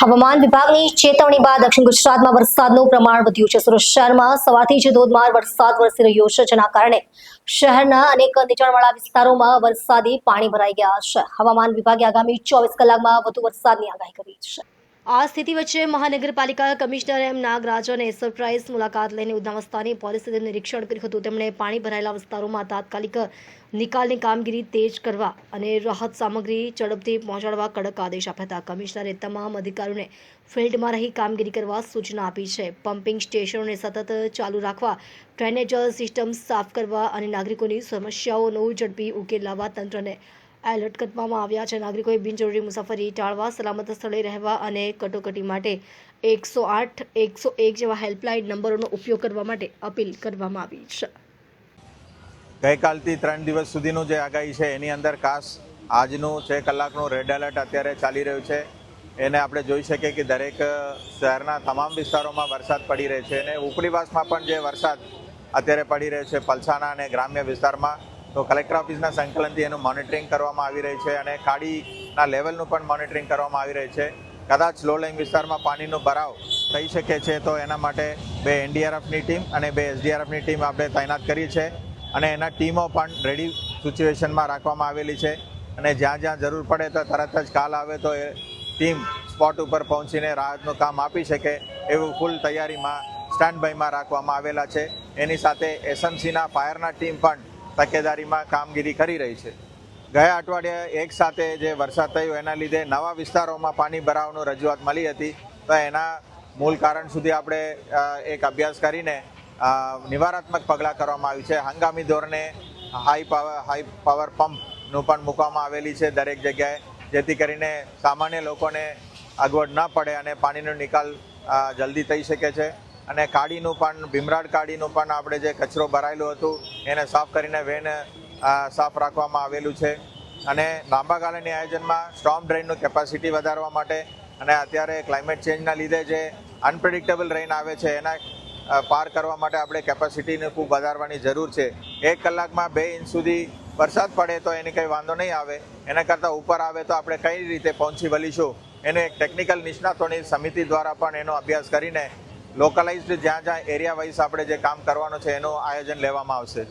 હવામાન વિભાગની ચેતવણી બાદ દક્ષિણ ગુજરાતમાં વરસાદનું પ્રમાણ વધ્યું છે। સુરત શહેરમાં સવારથી જ ધોધમાર વરસાદ વરસી રહ્યો છે, જેના કારણે શહેરના અનેક નીચાણવાળા વિસ્તારોમાં વરસાદી પાણી ભરાઈ ગયા છે। હવામાન વિભાગે આગામી 24 કલાકમાં વધુ વરસાદની આગાહી કરી છે। આ સ્થિતિ વચ્ચે મહાનગરપાલિકા કમિશનર એમ નાગરાજને સરપ્રાઇઝ મુલાકાત લઈને ઉધના વિસ્તારની પરિસ્થિતિનું નિરીક્ષણ કર્યું હતું। તેમણે પાણી ભરાયેલા વિસ્તારોમાં તાત્કાલિક નિકાલની કામગીરી તેજ કરવા અને રાહત સામગ્રી ઝડપથી પહોંચાડવા કડક આદેશ આપ્યા હતા। કમિશનરે તમામ અધિકારીઓને ફિલ્ડમાં રહી કામગીરી કરવા સૂચના આપી છે। પમ્પિંગ સ્ટેશનોને સતત ચાલુ રાખવા, ડ્રેનેજ સિસ્ટમ સાફ કરવા અને નાગરિકોની સમસ્યાઓનો ઝડપી ઉકેલ લાવવા તંત્રને એલર્ટ કરવામાં આવ્યા છે। નાગરિકોએ બિનજરૂરી મુસાફરી ટાળવા, સલામત સ્થળે રહેવા અને કટોકટી માટે 108, 101 જેવા હેલ્પલાઇન નંબરોનો ઉપયોગ કરવા માટે અપીલ કરવામાં આવી છે। ગઈકાલથી 3 દિવસ સુધીનું જે આગાહી છે એની અંદર ખાસ આજનું 6 કલાકનું રેડ એલર્ટ અત્યારે ચાલી રહ્યું છે। એને આપણે જોઈ શકીએ કે દરેક શહેરના તમામ વિસ્તારોમાં વરસાદ પડી રહ્યો છે અને ઉપરીવાસમાં પણ જે વરસાદ અત્યારે પડી રહ્યો છે પલસાણા અને ગ્રામ્ય વિસ્તારમાં, તો કલેક્ટર ઓફિસના સંકલનથી એનું મોનિટરિંગ કરવામાં આવી રહ્યું છે અને ખાડીના લેવલનું પણ મોનિટરિંગ કરવામાં આવી રહ્યું છે। કદાચ લો લાઇંગ વિસ્તારમાં પાણીનો ભરાવ થઈ શકે છે તો એના માટે 2 એનડીઆરએફની ટીમ અને 2 એસડીઆરએફની ટીમ આપણે તૈનાત કરી છે અને એના ટીમો પણ રેડી સિચ્યુએશનમાં રાખવામાં આવેલી છે અને જ્યાં જ્યાં જરૂર પડે તો તરત જ કાલ આવે તો એ ટીમ સ્પોટ ઉપર પહોંચીને રાહતનું કામ આપી શકે એવું ફૂલ તૈયારીમાં સ્ટેન્ડ બાયમાં રાખવામાં આવેલા છે। એની સાથે એસએમસીના ફાયરના ટીમ પણ તકેદારીમાં કામગીરી કરી રહી છે। ગયા અઠવાડિયે એક સાથે જે વરસાદ થયો એના લીધે નવા વિસ્તારોમાં પાણી ભરાવાની રજૂઆત મળી હતી, તો એના મૂળ કારણ સુધી આપણે એક અભ્યાસ કરીને નિવારાત્મક પગલાં કરવામાં આવ્યું છે। હંગામી ધોરણે હાઈ પાવર પંપનું પણ મૂકવામાં આવેલી છે દરેક જગ્યાએ, જેથી કરીને સામાન્ય લોકોને અગવડ ન પડે અને પાણીનો નિકાલ જલ્દી થઈ શકે છે। અને કાડીનું પણ ભીમરાડ કાડીનું પણ આપણે જે કચરો ભરાયેલું હતું એને સાફ કરીને વેન સાફ રાખવામાં આવેલું છે અને લાંબા ગાળાની આયોજનમાં સ્ટોર્મ ડ્રેઇનનું કેપેસિટી વધારવા માટે અને અત્યારે ક્લાઇમેટ ચેન્જના લીધે જે અનપ્રિડિક્ટેબલ રેઇન આવે છે એના પાર કરવા માટે આપણે કેપેસિટીને ખૂબ વધારવાની જરૂર છે। 1 કલાકમાં 2 ઇંચ સુધી વરસાદ પડે તો એની કંઈ વાંધો નહીં આવે, એના કરતાં ઉપર આવે તો આપણે કઈ રીતે પહોંચી વળીશું એનું એક ટેકનિકલ નિષ્ણાતોની સમિતિ દ્વારા પણ એનો અભ્યાસ કરીને લોકલાઇઝ્ડ જ્યાં જ્યાં એરિયા વાઇઝ આપણે જે કામ કરવાનું છે એનું આયોજન લેવામાં આવશે।